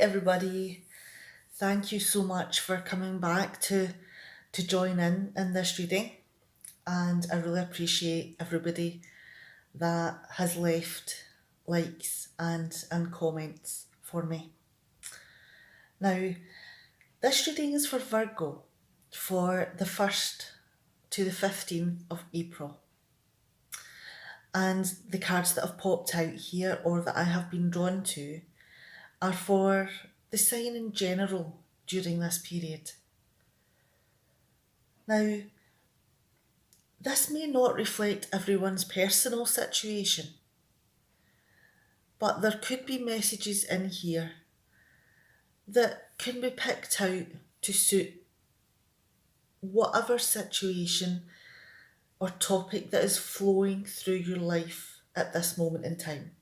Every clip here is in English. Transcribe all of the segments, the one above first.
everybody. Thank you so much for coming back to join in this reading. And I really appreciate everybody that has left likes and comments for me. Now, this reading is for Virgo for the 1st to the 15th of April. And the cards that have popped out here or that I have been drawn to are for the sign in general during this period. Now, this may not reflect everyone's personal situation, but there could be messages in here that can be picked out to suit whatever situation or topic that is flowing through your life at this moment in time.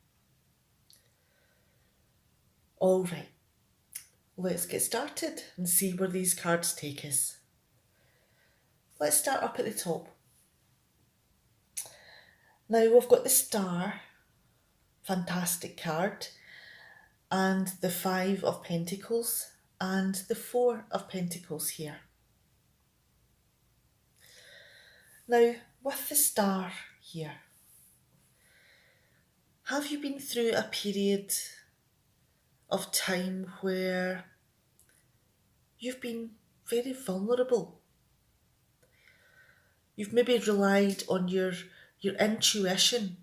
All right, let's get started and see where these cards take us. Let's start up at the top. Now we've got the Star, fantastic card, and the 5 of Pentacles and the 4 of Pentacles here. Now, with the Star here, have you been through a period of time where you've been very vulnerable? You've maybe relied on your intuition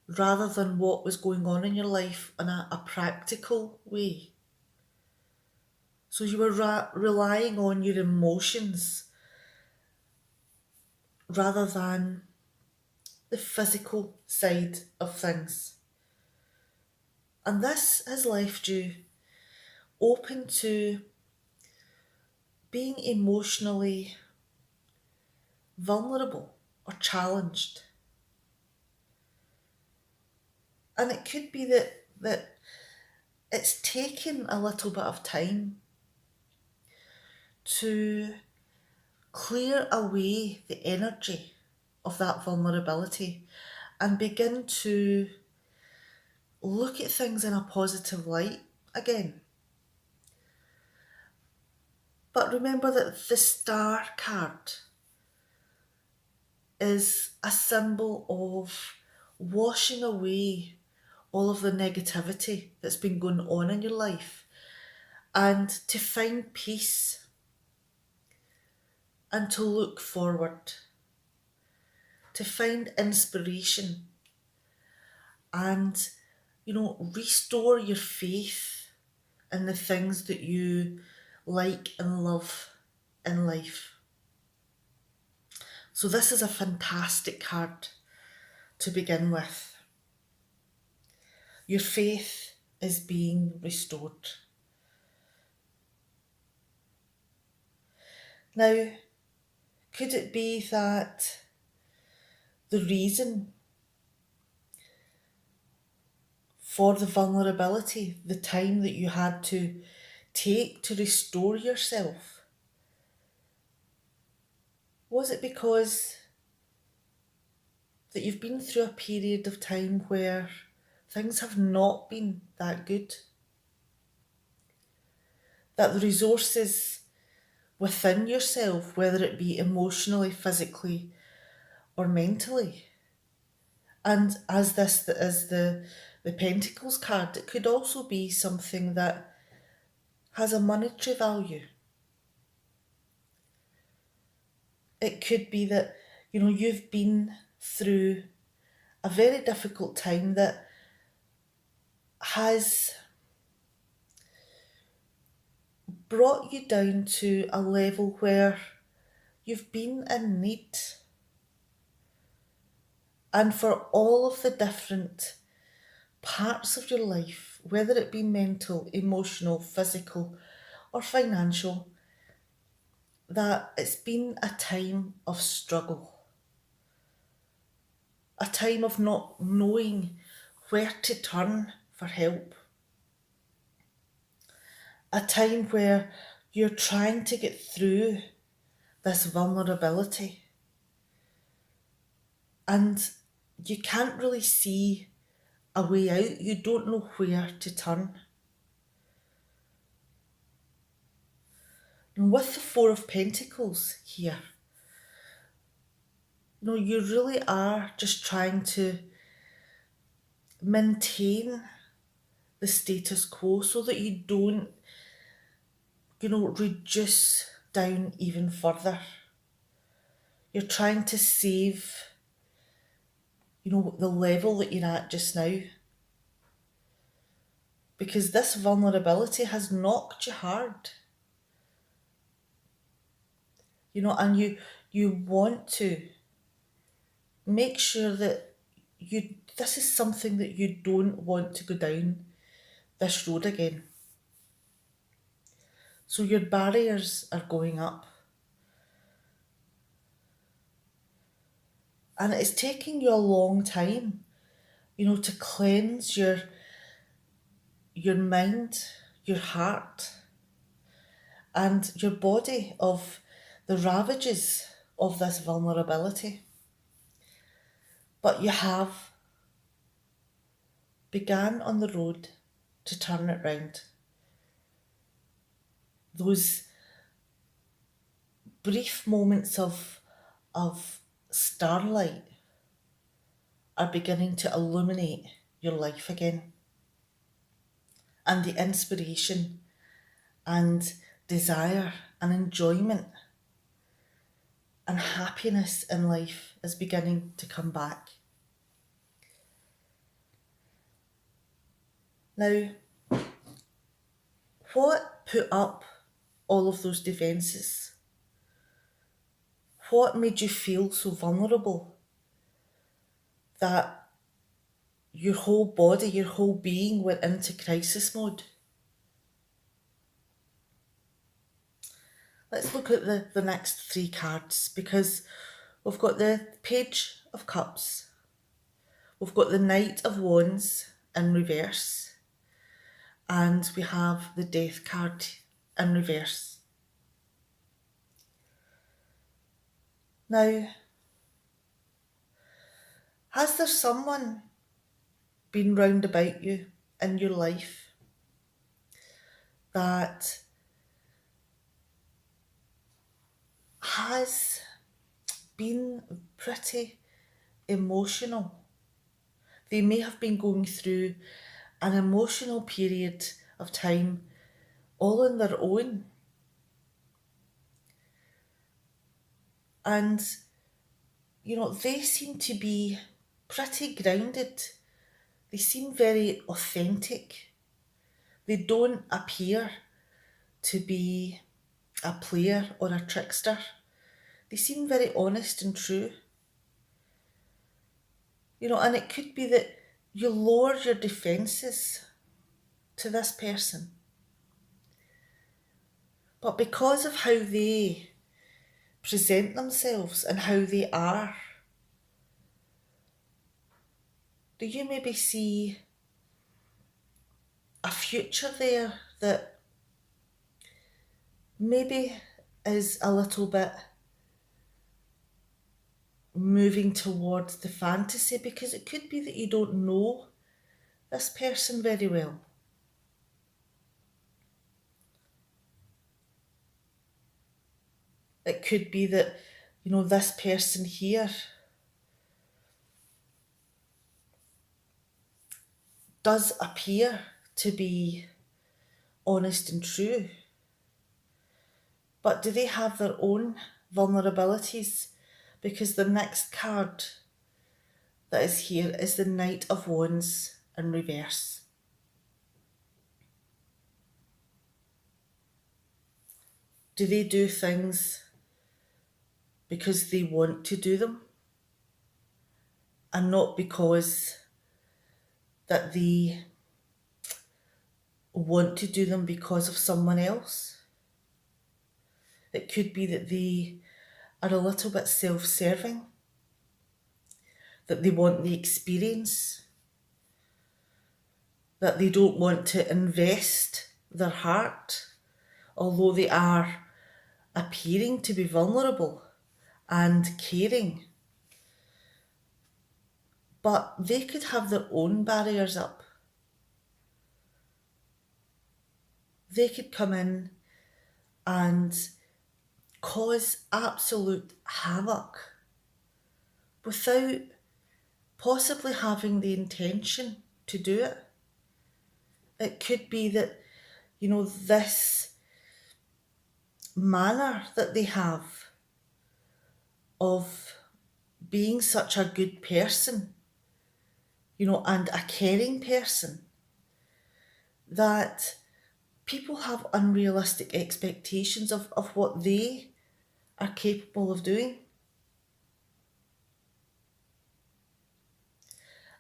rather than what was going on in your life in a practical way. So you were relying on your emotions rather than the physical side of things. And this has left you open to being emotionally vulnerable or challenged. And it could be that it's taken a little bit of time to clear away the energy of that vulnerability and begin to look at things in a positive light again. But remember that the Star card is a symbol of washing away all of the negativity that's been going on in your life and to find peace and to look forward, to find inspiration and, restore your faith in the things that you like and love in life. So this is a fantastic card to begin with. Your faith is being restored. Now, could it be that the reason for the vulnerability, the time that you had to take to restore yourself, was it because that you've been through a period of time where things have not been that good? That the resources within yourself, whether it be emotionally, physically, or mentally, and as this is the Pentacles card, it could also be something that has a monetary value. It could be that, you've been through a very difficult time that has brought you down to a level where you've been in need. And for all of the different parts of your life, whether it be mental, emotional, physical, or financial, that it's been a time of struggle. A time of not knowing where to turn for help. A time where you're trying to get through this vulnerability and you can't really see a way out. You don't know where to turn. And with the Four of Pentacles here, you really are just trying to maintain the status quo so that you don't, reduce down even further. You're trying to save, the level that you're at just now. Because this vulnerability has knocked you hard. And you want to make sure that this is something that you don't want to go down this road again. So your barriers are going up. And it's taking you a long time, to cleanse your mind, your heart, and your body of the ravages of this vulnerability. But you have began on the road to turn it round. Those brief moments of starlight are beginning to illuminate your life again. And the inspiration and desire and enjoyment and happiness in life is beginning to come back. Now, what put up all of those defences? What made you feel so vulnerable that your whole body, your whole being went into crisis mode? Let's look at the next three cards, because we've got the Page of Cups, we've got the Knight of Wands in reverse, and we have the Death card in reverse. Now, has there someone been round about you in your life that has been pretty emotional? They may have been going through an emotional period of time all on their own. And, they seem to be pretty grounded. They seem very authentic. They don't appear to be a player or a trickster. They seem very honest and true. And it could be that you lower your defences to this person. But because of how they present themselves and how they are, do you maybe see a future there that maybe is a little bit moving towards the fantasy? Because it could be that you don't know this person very well. It could be that, this person here does appear to be honest and true. But do they have their own vulnerabilities? Because the next card that is here is the Knight of Wands in reverse. Do they do things because they want to do them and not because that they want to do them because of someone else? It could be that they are a little bit self-serving, that they want the experience, that they don't want to invest their heart, although they are appearing to be vulnerable and caring. But they could have their own barriers up. They could come in and cause absolute havoc without possibly having the intention to do it. It could be that, this manner that they have of being such a good person, and a caring person, that people have unrealistic expectations of what they are capable of doing.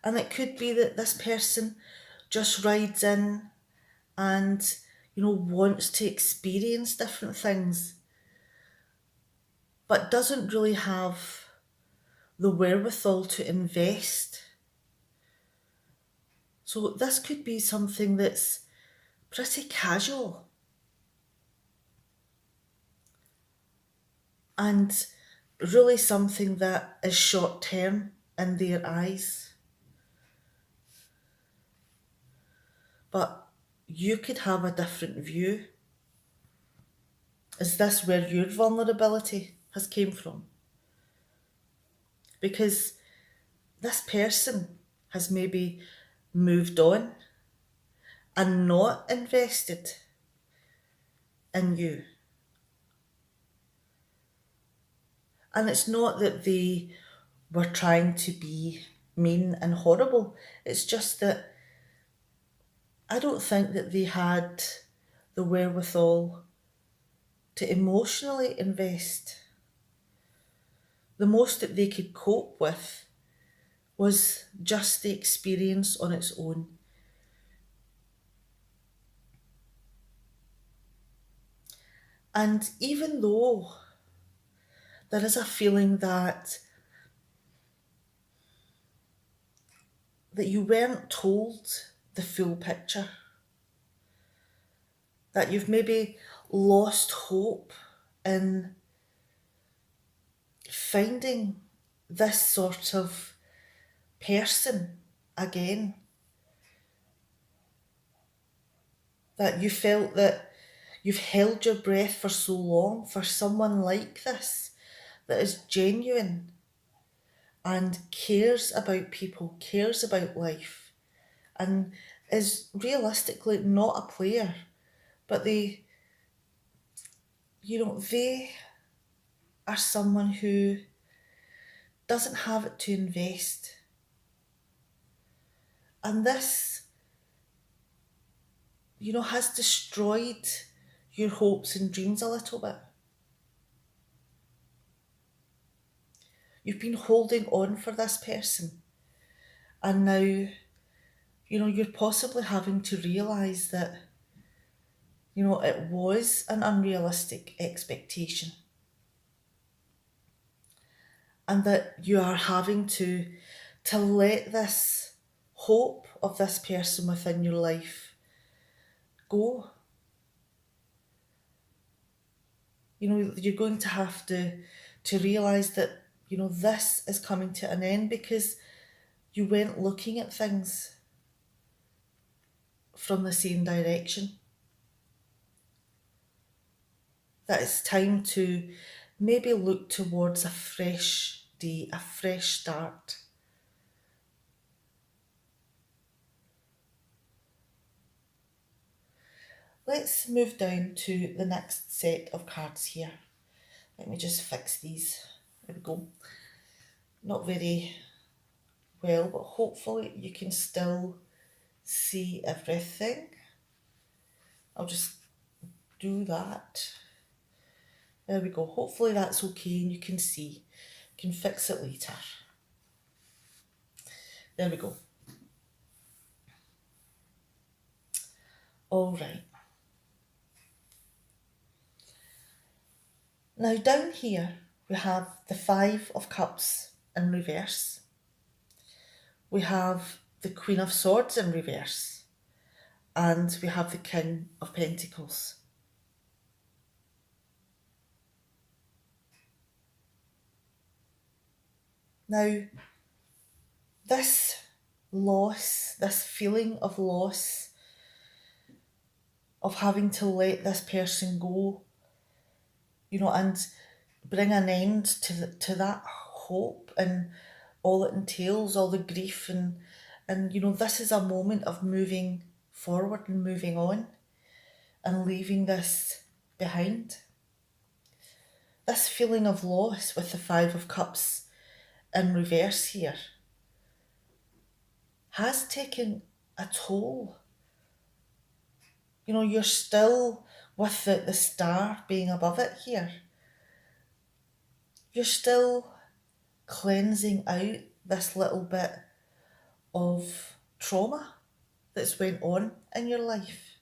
And it could be that this person just rides in and, wants to experience different things, but doesn't really have the wherewithal to invest. So this could be something that's pretty casual and really something that is short term in their eyes. But you could have a different view. Is this where your vulnerability has came from? Because this person has maybe moved on and not invested in you. And it's not that they were trying to be mean and horrible. It's just that I don't think that they had the wherewithal to emotionally invest. The most that they could cope with was just the experience on its own. And even though there is a feeling that you weren't told the full picture, that you've maybe lost hope in finding this sort of person again, that you felt that you've held your breath for so long for someone like this that is genuine and cares about people, cares about life, and is realistically not a player, but they are someone who doesn't have it to invest. And this, has destroyed your hopes and dreams a little bit. You've been holding on for this person, and now, you're possibly having to realise that, it was an unrealistic expectation. And that you are having to let this hope of this person within your life go. You're going to have to realise that, this is coming to an end because you weren't looking at things from the same direction. That it's time to maybe look towards a fresh day, a fresh start. Let's move down to the next set of cards here. Let me just fix these. There we go. Not very well, but hopefully you can still see everything. I'll just do that. There we go. Hopefully that's okay and you can see. You can fix it later. There we go. All right. Now down here we have the Five of Cups in reverse. We have the Queen of Swords in reverse. And we have the King of Pentacles. Now, this loss, this feeling of loss, of having to let this person go, and bring an end to that hope and all it entails, all the grief and this is a moment of moving forward and moving on and leaving this behind. This feeling of loss with the Five of Cups in reverse here has taken a toll. You're still with the star being above it here. You're still cleansing out this little bit of trauma that's went on in your life.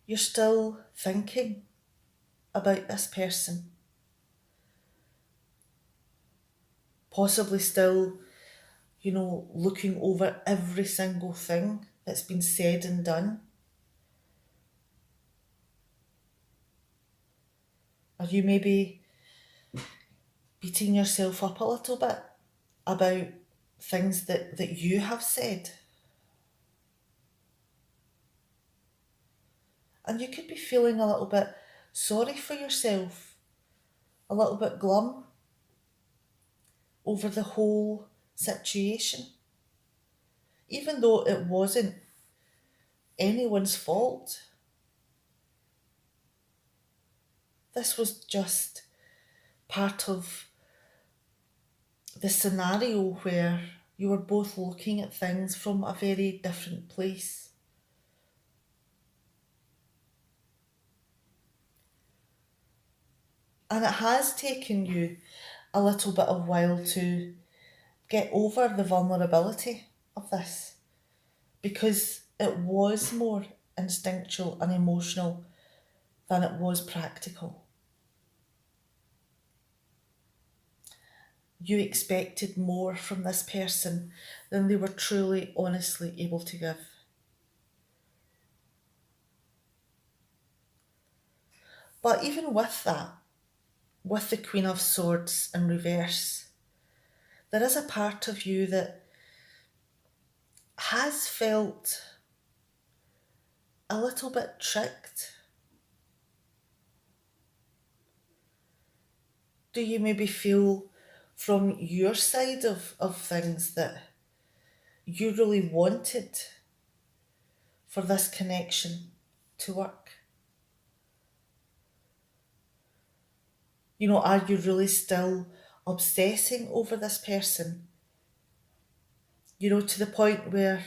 You're still thinking about this person. Possibly still, looking over every single thing that's been said and done. Or you maybe beating yourself up a little bit about things that you have said. And you could be feeling a little bit sorry for yourself, a little bit glum over the whole situation, even though it wasn't anyone's fault. This was just part of the scenario where you were both looking at things from a very different place. And it has taken you a little bit of while to get over the vulnerability of this, because it was more instinctual and emotional than it was practical. You expected more from this person than they were truly, honestly able to give. But even with that, with the Queen of Swords in reverse, there is a part of you that has felt a little bit tricked. Do you maybe feel from your side of things that you really wanted for this connection to work? Are you really still obsessing over this person? To the point where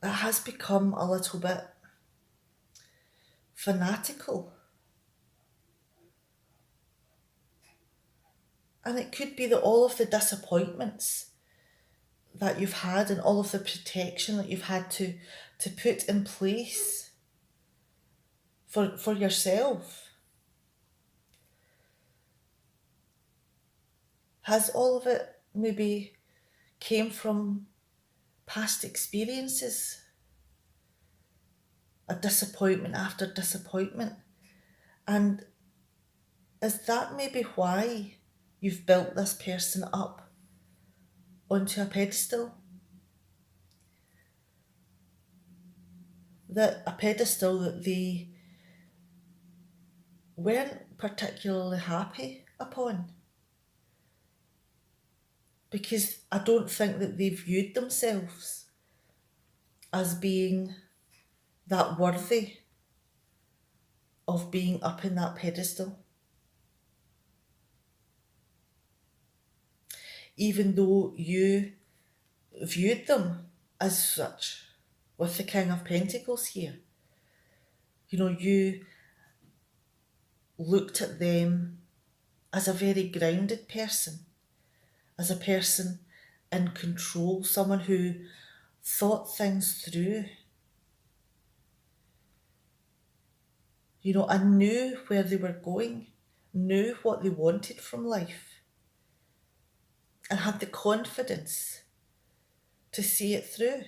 it has become a little bit fanatical. And it could be that all of the disappointments that you've had and all of the protection that you've had to put in place for yourself, has all of it maybe came from past experiences, a disappointment after disappointment. And is that maybe why you've built this person up onto a pedestal? A pedestal that they weren't particularly happy upon. Because I don't think that they viewed themselves as being that worthy of being up in that pedestal. Even though you viewed them as such, with the King of Pentacles here. You looked at them as a very grounded person, as a person in control, someone who thought things through, and knew where they were going, knew what they wanted from life, and had the confidence to see it through.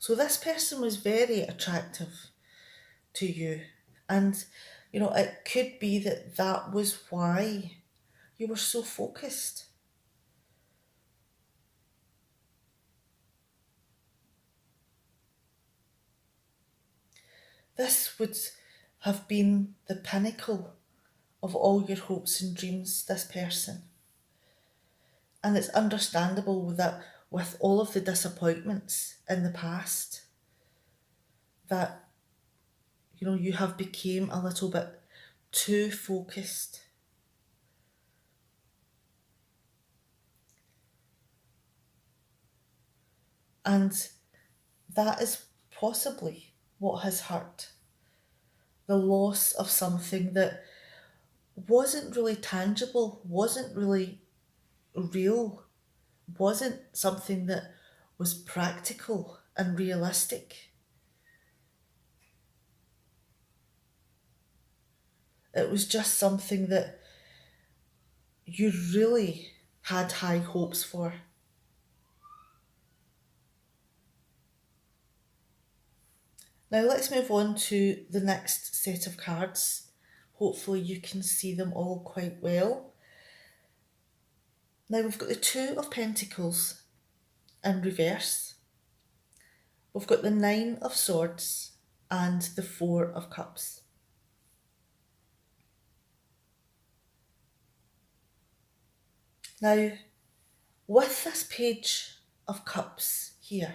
So this person was very attractive to you. And, it could be that was why you were so focused. This would have been the pinnacle of all your hopes and dreams, this person. And it's understandable that with all of the disappointments in the past, that you have become a little bit too focused. And that is possibly what has hurt. The loss of something that wasn't really tangible, wasn't really real, wasn't something that was practical and realistic. It was just something that you really had high hopes for. Now let's move on to the next set of cards. Hopefully you can see them all quite well. Now we've got the Two of Pentacles in reverse. We've got the Nine of Swords and the Four of Cups. Now, with this Page of Cups here,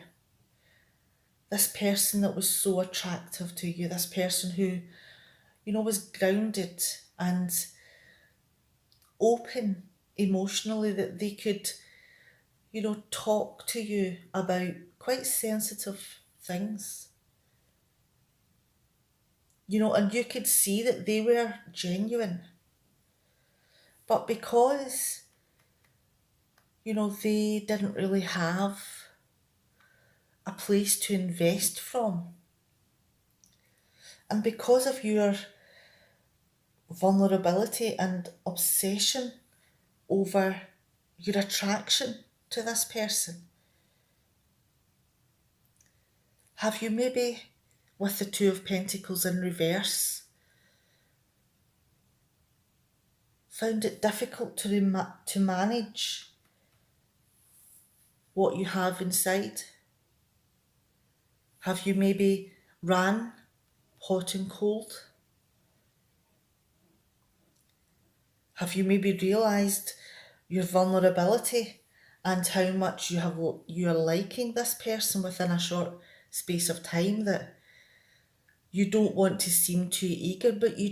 this person that was so attractive to you, this person who, was grounded and open emotionally, that they could, talk to you about quite sensitive things. And you could see that they were genuine. But because, they didn't really have a place to invest from, and because of your vulnerability and obsession over your attraction to this person, have you maybe, with the Two of Pentacles in reverse, found it difficult to manage what you have inside? Have you maybe ran hot and cold? Have you maybe realised your vulnerability and how much you're liking this person within a short space of time, that you don't want to seem too eager, but you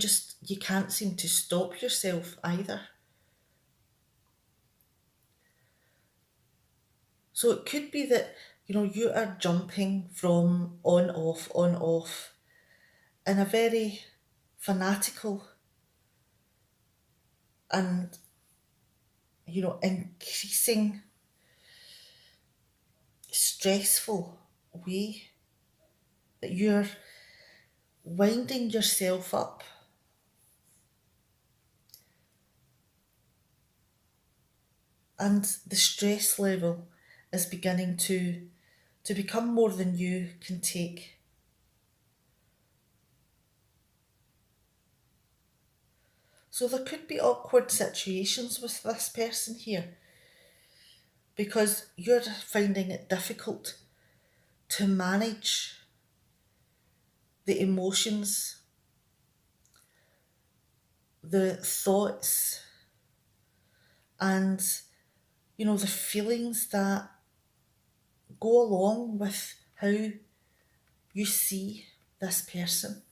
can't seem to stop yourself either? So it could be that, you are jumping from on off in a very fanatical and, increasing stressful way, that you're winding yourself up. And the stress level is beginning to become more than you can take. So there could be awkward situations with this person here, because you're finding it difficult to manage the emotions, the thoughts, and, the feelings that go along with how you see this person.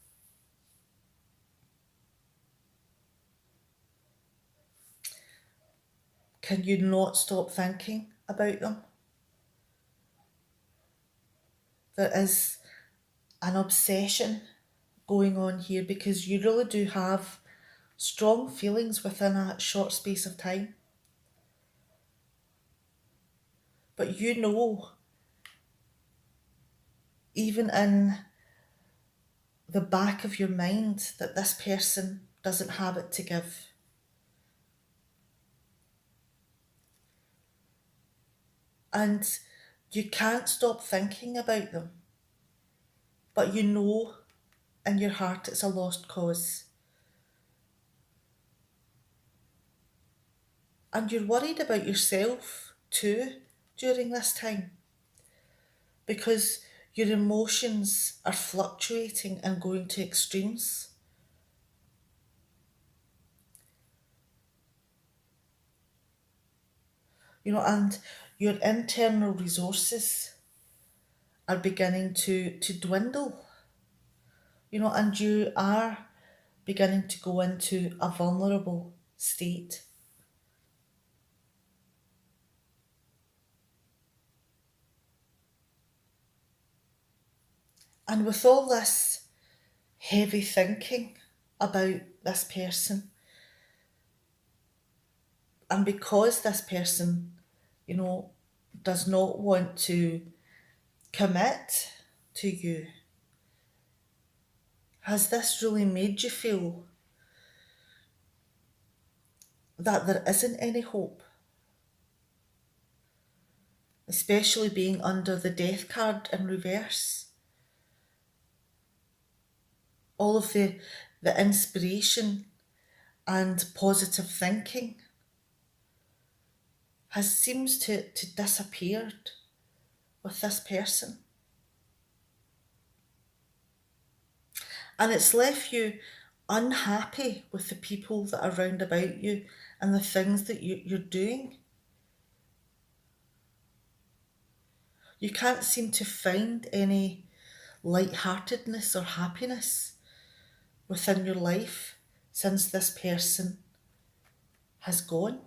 Can you not stop thinking about them? There is an obsession going on here, because you really do have strong feelings within a short space of time. But even in the back of your mind, that this person doesn't have it to give. And you can't stop thinking about them, but in your heart it's a lost cause. And you're worried about yourself too during this time, because Your emotions are fluctuating and going to extremes. And your internal resources are beginning to dwindle, and you are beginning to go into a vulnerable state. And with all this heavy thinking about this person, and because this person, you know, does not want to commit to you, has this really made you feel that there isn't any hope? Especially being under the death card in reverse. All of the inspiration and positive thinking has seems to disappeared with this person. And it's left you unhappy with the people that are round about you and the things that you're doing. You can't seem to find any lightheartedness or happiness within your life since this person has gone.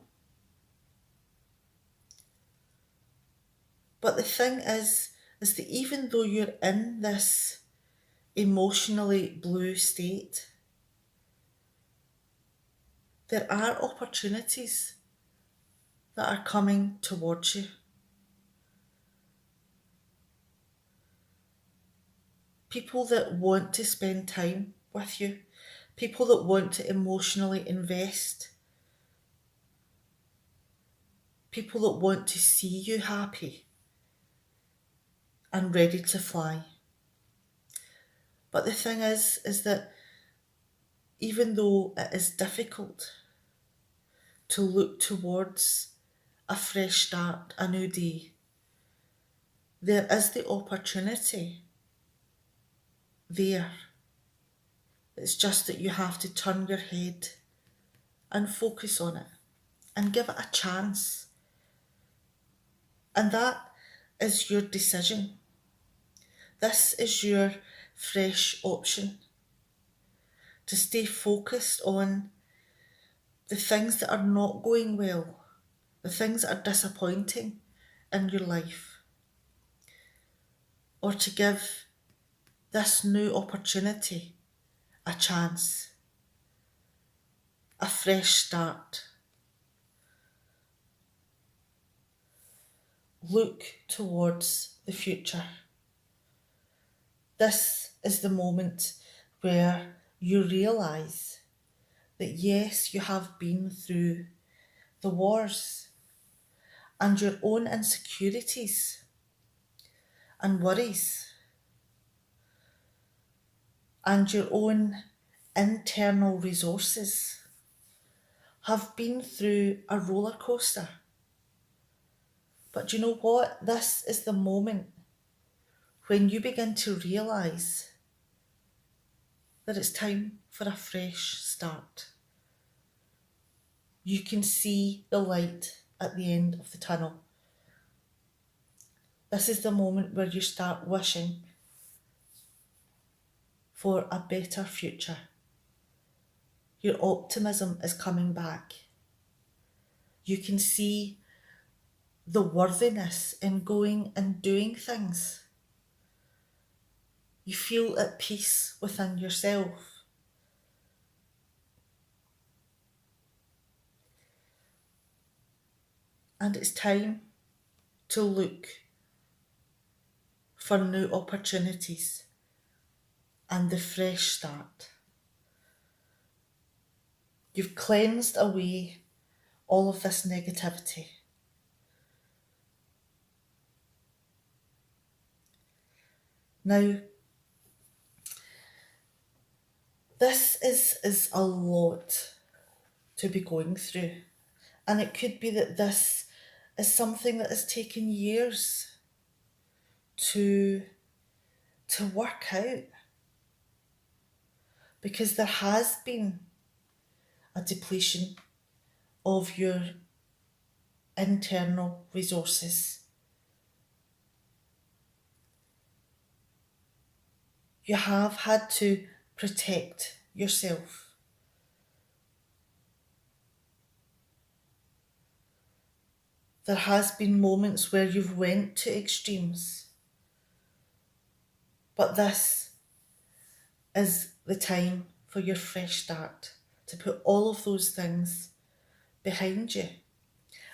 But the thing is that even though you're in this emotionally blue state, there are opportunities that are coming towards you. People that want to spend time with you, people that want to emotionally invest, people that want to see you happy and ready to fly. But the thing is that even though it is difficult to look towards a fresh start, a new day, there is the opportunity there. It's just that you have to turn your head and focus on it and give it a chance. And that is your decision. This is your fresh option to stay focused on the things that are not going well, the things that are disappointing in your life, or to give this new opportunity a chance, a fresh start. Look towards the future. This is the moment where you realise that yes, you have been through the wars and your own insecurities and worries and your own internal resources have been through a roller coaster. But you know what? This is the moment when you begin to realise that it's time for a fresh start. You can see the light at the end of the tunnel. This is the moment where you start wishing for a better future. Your optimism is coming back. You can see the worthiness in going and doing things. You feel at peace within yourself. And it's time to look for new opportunities and the fresh start. You've cleansed away all of this negativity. Now, this is a lot to be going through. And it could be that this is something that has taken years to to work out, because there has been a depletion of your internal resources. You have had to protect yourself. There has been moments where you've went to extremes, but this is the time for your fresh start, to put all of those things behind you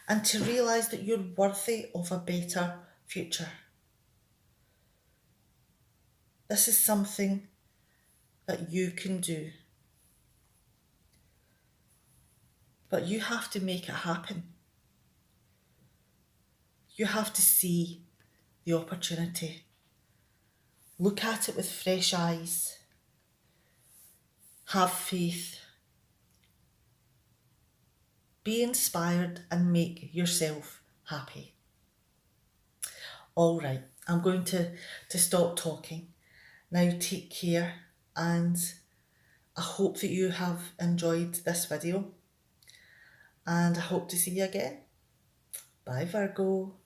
and to realise that you're worthy of a better future. This is something that you can do, but you have to make it happen. You have to see the opportunity. Look at it with fresh eyes. Have faith. Be inspired and make yourself happy. All right, I'm going to stop talking. Now take care, and I hope that you have enjoyed this video, and I hope to see you again. Bye, Virgo.